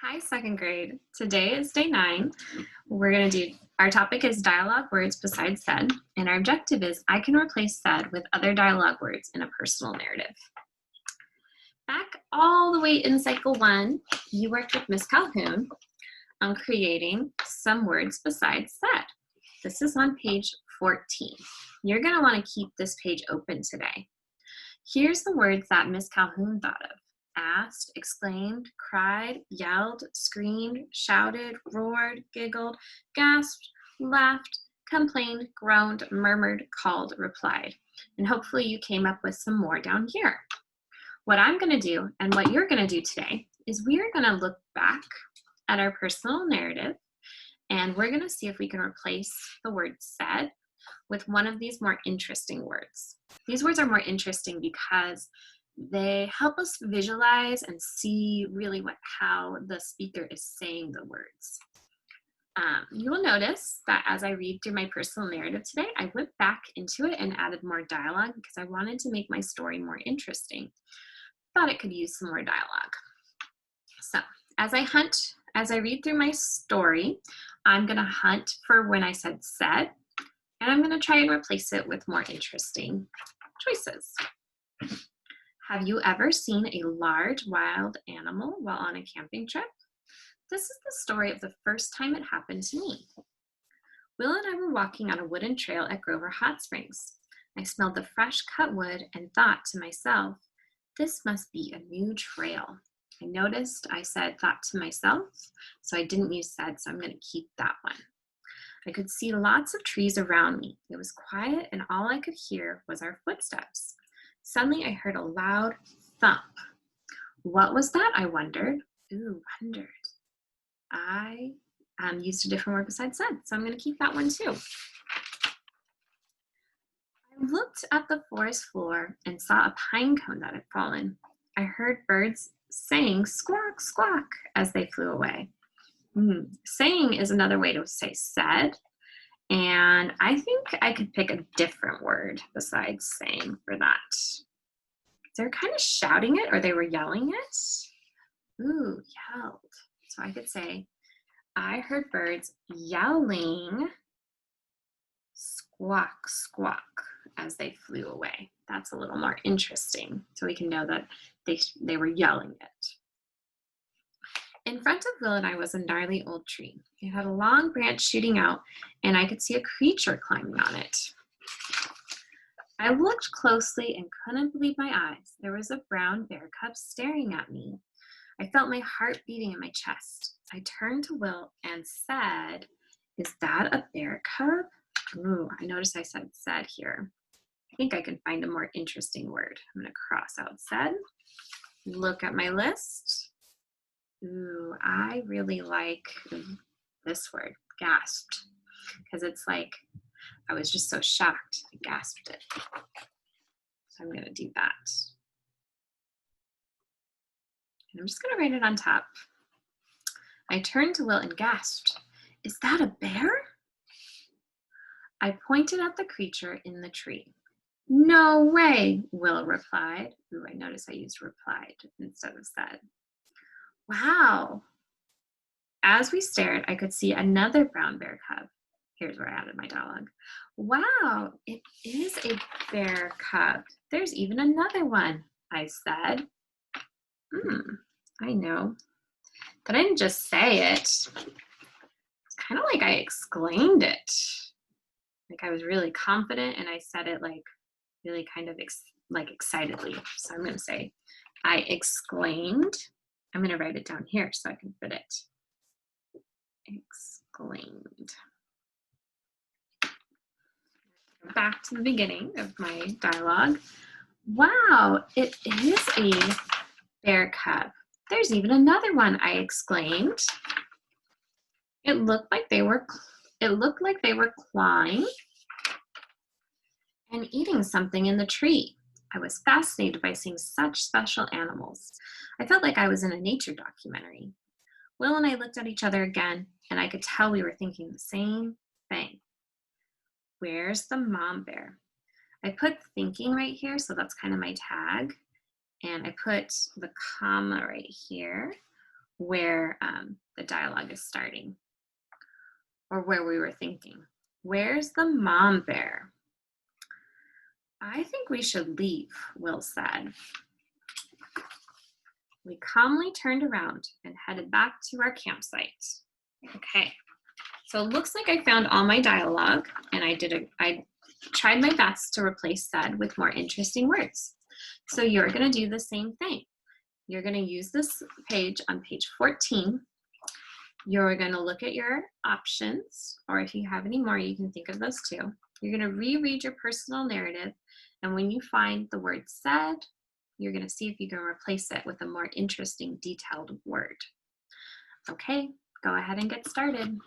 Hi, second grade. Today is day 9. Our topic is dialogue words besides said, and our objective is I can replace said with other dialogue words in a personal narrative. Back all the way in cycle 1, you worked with Miss Calhoun on creating some words besides said. This is on page 14. You're going to want to keep this page open today. Here's the words that Miss Calhoun thought of. Asked, exclaimed, cried, yelled, screamed, shouted, roared, giggled, gasped, laughed, complained, groaned, murmured, called, replied. And hopefully you came up with some more down here. What I'm going to do and what you're going to do today is we are going to look back at our personal narrative and we're going to see if we can replace the word said with one of these more interesting words. These words are more interesting because they help us visualize and see really how the speaker is saying the words. You will notice that as I read through my personal narrative today, I went back into it and added more dialogue because I wanted to make my story more interesting. Thought it could use some more dialogue. So as I read through my story, I'm going to hunt for when I said said, and I'm going to try and replace it with more interesting choices. Have you ever seen a large wild animal while on a camping trip? This is the story of the first time it happened to me. Will and I were walking on a wooden trail at Grover Hot Springs. I smelled the fresh cut wood and thought to myself, this must be a new trail. I noticed I said thought to myself, so I didn't use said, so I'm going to keep that one. I could see lots of trees around me. It was quiet and all I could hear was our footsteps. Suddenly I heard a loud thump. What was that? I wondered. Wondered. I used a different word besides said, so I'm going to keep that one too. I looked at the forest floor and saw a pine cone that had fallen. I heard birds saying squawk, squawk as they flew away. Saying is another way to say said, and I think I could pick a different word besides saying for that. They're kind of shouting it or they were yelling it. Yelled. So I could say, I heard birds yelling squawk, squawk as they flew away. That's a little more interesting. So we can know that they were yelling it. In front of Will and I was a gnarly old tree. It had a long branch shooting out, and I could see a creature climbing on it. I looked closely and couldn't believe my eyes. There was a brown bear cub staring at me. I felt my heart beating in my chest. I turned to Will and said, is that a bear cub? I noticed I said said here. I think I can find a more interesting word. I'm going to cross out said. Look at my list. I really like this word, gasped, because it's like I was just so shocked. I gasped it. So I'm going to do that. And I'm just going to write it on top. I turned to Will and gasped, is that a bear? I pointed at the creature in the tree. No way, Will replied. I noticed I used replied instead of said. Wow. As we stared, I could see another brown bear cub. Here's where I added my dialogue. Wow, it is a bear cub. There's even another one, I said. I know. But I didn't just say it. It's kind of like I exclaimed it. Like I was really confident and I said it like really kind of excitedly. So I'm going to say, I exclaimed. I'm going to write it down here so I can fit it. Exclaimed. Back to the beginning of my dialogue. Wow, it is a bear cub. There's even another one, I exclaimed. It looked like they were clawing and eating something in the tree. I was fascinated by seeing such special animals. I felt like I was in a nature documentary. Will and I looked at each other again, and I could tell we were thinking the same thing. Where's the mom bear? I put thinking right here, so that's kind of my tag. And I put the comma right here. where the dialogue is starting or where we were thinking. Where's the mom bear? I think we should leave, Will said. We calmly turned around and headed back to our campsite. Okay, so it looks like I found all my dialogue, and I tried my best to replace said with more interesting words. So you're going to do the same thing. You're going to use this page on page 14. You're going to look at your options, or if you have any more, you can think of those too. You're going to reread your personal narrative, and when you find the word said, you're going to see if you can replace it with a more interesting, detailed word. Okay, go ahead and get started.